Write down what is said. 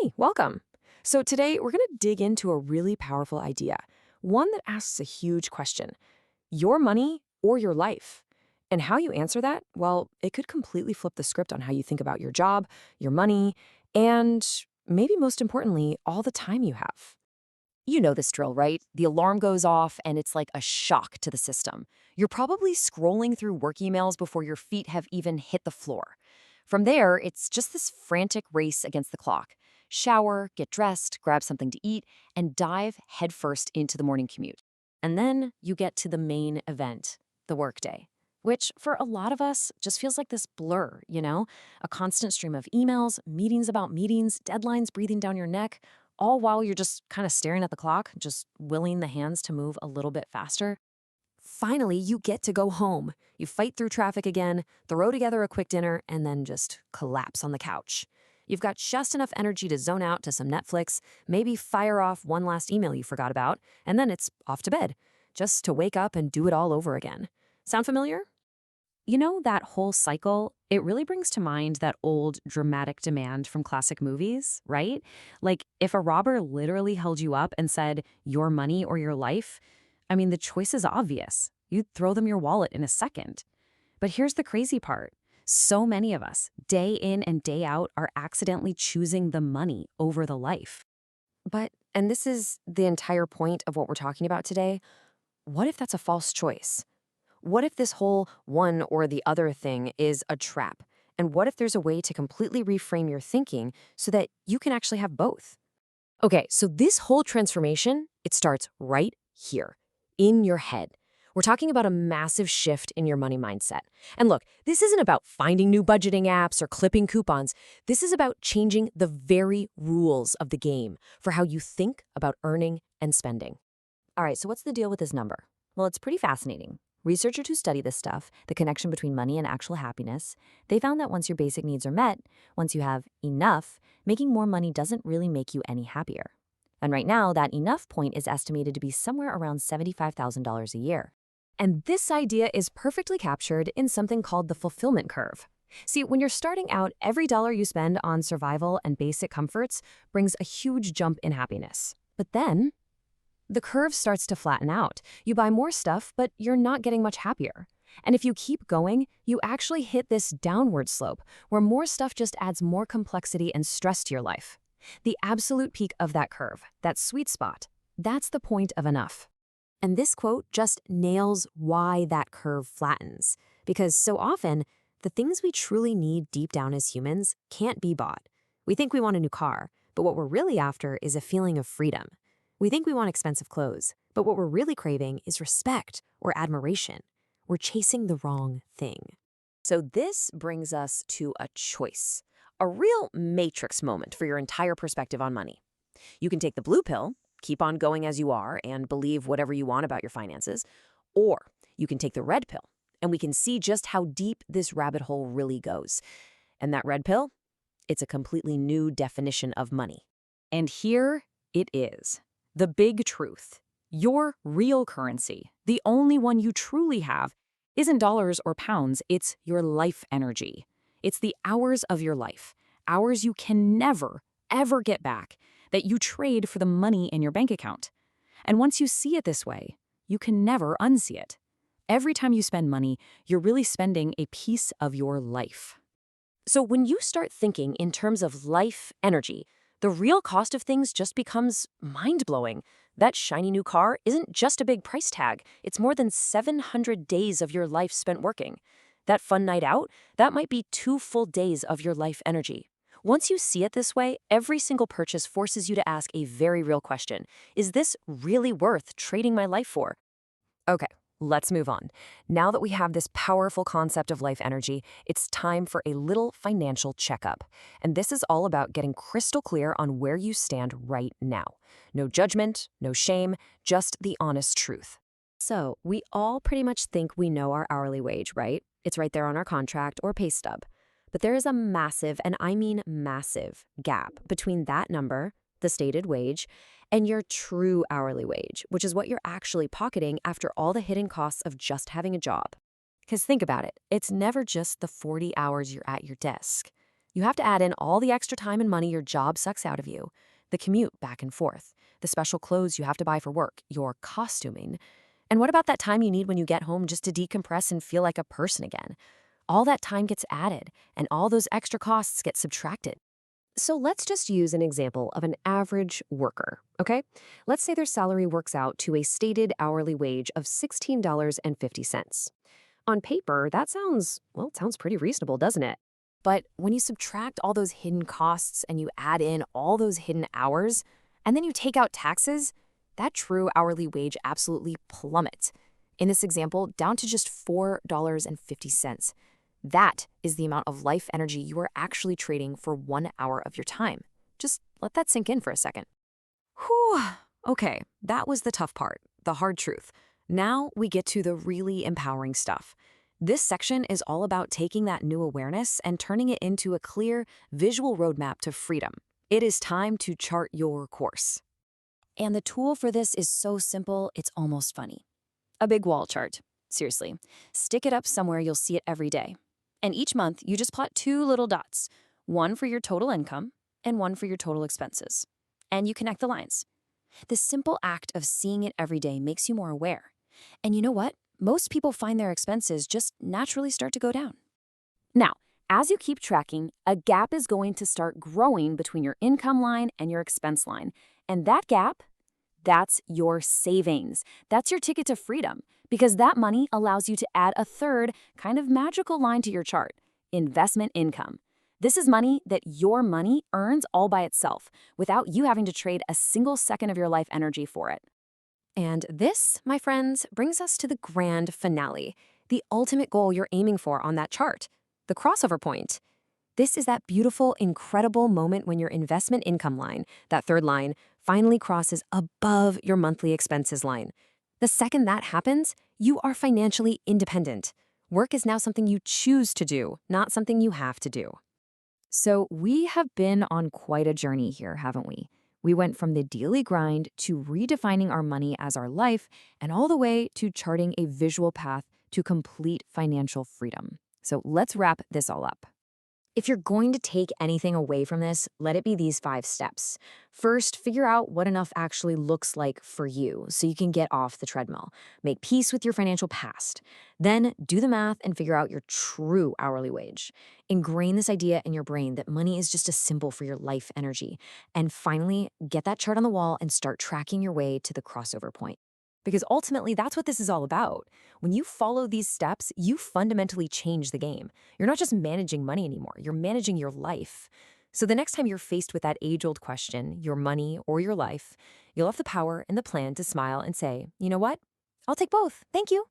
Hey, welcome. So today we're going to dig into a really powerful idea, one that asks a huge question: your money or your life? And how you answer that, well, it could completely flip the script on how you think about your job, your money, and maybe most importantly, all the time you have. You know this drill, right? The alarm goes off and it's like a shock to the system. You're probably scrolling through work emails before your feet have even hit the floor. From there, it's just this frantic race against the clock. Shower, get dressed, grab something to eat, and dive headfirst into the morning commute. And then you get to the main event, the workday, which for a lot of us just feels like this blur, you know? A constant stream of emails, meetings about meetings, deadlines breathing down your neck, all while you're just kind of staring at the clock, just willing the hands to move a little bit faster. Finally, you get to go home. You fight through traffic again, throw together a quick dinner, and then just collapse on the couch. You've got just enough energy to zone out to some Netflix, maybe fire off one last email you forgot about, and then it's off to bed, just to wake up and do it all over again. Sound familiar? You know, that whole cycle, it really brings to mind that old dramatic demand from classic movies, right? Like, if a robber literally held you up and said, your money or your life, I mean, the choice is obvious. You'd throw them your wallet in a second. But here's the crazy part. So many of us, day in and day out, are accidentally choosing the money over the life. And this is the entire point of what we're talking about today, what if that's a false choice? What if this whole one or the other thing is a trap? And what if there's a way to completely reframe your thinking so that you can actually have both? Okay, so this whole transformation, it starts right here, in your head. We're talking about a massive shift in your money mindset. And look, this isn't about finding new budgeting apps or clipping coupons. This is about changing the very rules of the game for how you think about earning and spending. All right, so what's the deal with this number? Well, it's pretty fascinating. Researchers who study this stuff, the connection between money and actual happiness, they found that once your basic needs are met, once you have enough, making more money doesn't really make you any happier. And right now, that enough point is estimated to be somewhere around $75,000 a year. And this idea is perfectly captured in something called the fulfillment curve. See, when you're starting out, every dollar you spend on survival and basic comforts brings a huge jump in happiness. But then, the curve starts to flatten out. You buy more stuff, but you're not getting much happier. And if you keep going, you actually hit this downward slope where more stuff just adds more complexity and stress to your life. The absolute peak of that curve, that sweet spot, that's the point of enough. And this quote just nails why that curve flattens. Because so often, the things we truly need deep down as humans can't be bought. We think we want a new car, but what we're really after is a feeling of freedom. We think we want expensive clothes, but what we're really craving is respect or admiration. We're chasing the wrong thing. So this brings us to a choice, a real matrix moment for your entire perspective on money. You can take the blue pill, keep on going as you are, and believe whatever you want about your finances, or you can take the red pill, and we can see just how deep this rabbit hole really goes. And that red pill? It's a completely new definition of money. And here it is. The big truth. Your real currency, the only one you truly have, isn't dollars or pounds, it's your life energy. It's the hours of your life, hours you can never, ever get back, that you trade for the money in your bank account. And once you see it this way, you can never unsee it. Every time you spend money, you're really spending a piece of your life. So when you start thinking in terms of life energy, the real cost of things just becomes mind-blowing. That shiny new car isn't just a big price tag. It's more than 700 days of your life spent working. That fun night out, that might be 2 full days of your life energy. Once you see it this way, every single purchase forces you to ask a very real question. Is this really worth trading my life for? Okay, let's move on. Now that we have this powerful concept of life energy, it's time for a little financial checkup. And this is all about getting crystal clear on where you stand right now. No judgment, no shame, just the honest truth. So, we all pretty much think we know our hourly wage, right? It's right there on our contract or pay stub. But there is a massive, and I mean massive, gap between that number, the stated wage, and your true hourly wage, which is what you're actually pocketing after all the hidden costs of just having a job. Because think about it, it's never just the 40 hours you're at your desk. You have to add in all the extra time and money your job sucks out of you, the commute back and forth, the special clothes you have to buy for work, your costuming. And what about that time you need when you get home just to decompress and feel like a person again? All that time gets added, and all those extra costs get subtracted. So let's just use an example of an average worker, okay? Let's say their salary works out to a stated hourly wage of $16.50. On paper, that sounds, well, it sounds pretty reasonable, doesn't it? But when you subtract all those hidden costs and you add in all those hidden hours, and then you take out taxes, that true hourly wage absolutely plummets. In this example, down to just $4.50. That is the amount of life energy you are actually trading for 1 hour of your time. Just let that sink in for a second. Whew. Okay, that was the tough part, the hard truth. Now we get to the really empowering stuff. This section is all about taking that new awareness and turning it into a clear, visual roadmap to freedom. It is time to chart your course. And the tool for this is so simple, it's almost funny. A big wall chart. Seriously, stick it up somewhere you'll see it every day. And each month, you just plot 2 little dots, one for your total income and one for your total expenses. And you connect the lines. The simple act of seeing it every day makes you more aware. And you know what? Most people find their expenses just naturally start to go down. Now, as you keep tracking, a gap is going to start growing between your income line and your expense line. And that gap, that's your savings. That's your ticket to freedom, because that money allows you to add a third kind of magical line to your chart, investment income. This is money that your money earns all by itself, without you having to trade a single second of your life energy for it. And this, my friends, brings us to the grand finale, the ultimate goal you're aiming for on that chart, the crossover point. This is that beautiful, incredible moment when your investment income line, that third line, finally crosses above your monthly expenses line. The second that happens, you are financially independent. Work is now something you choose to do, not something you have to do. So we have been on quite a journey here, haven't we? We went from the daily grind to redefining our money as our life, and all the way to charting a visual path to complete financial freedom. So let's wrap this all up. If you're going to take anything away from this, let it be these 5 steps. First, figure out what enough actually looks like for you so you can get off the treadmill. Make peace with your financial past. Then do the math and figure out your true hourly wage. Ingrain this idea in your brain that money is just a symbol for your life energy. And finally, get that chart on the wall and start tracking your way to the crossover point. Because ultimately, that's what this is all about. When you follow these steps, you fundamentally change the game. You're not just managing money anymore, you're managing your life. So the next time you're faced with that age-old question, your money or your life, you'll have the power and the plan to smile and say, you know what? I'll take both. Thank you.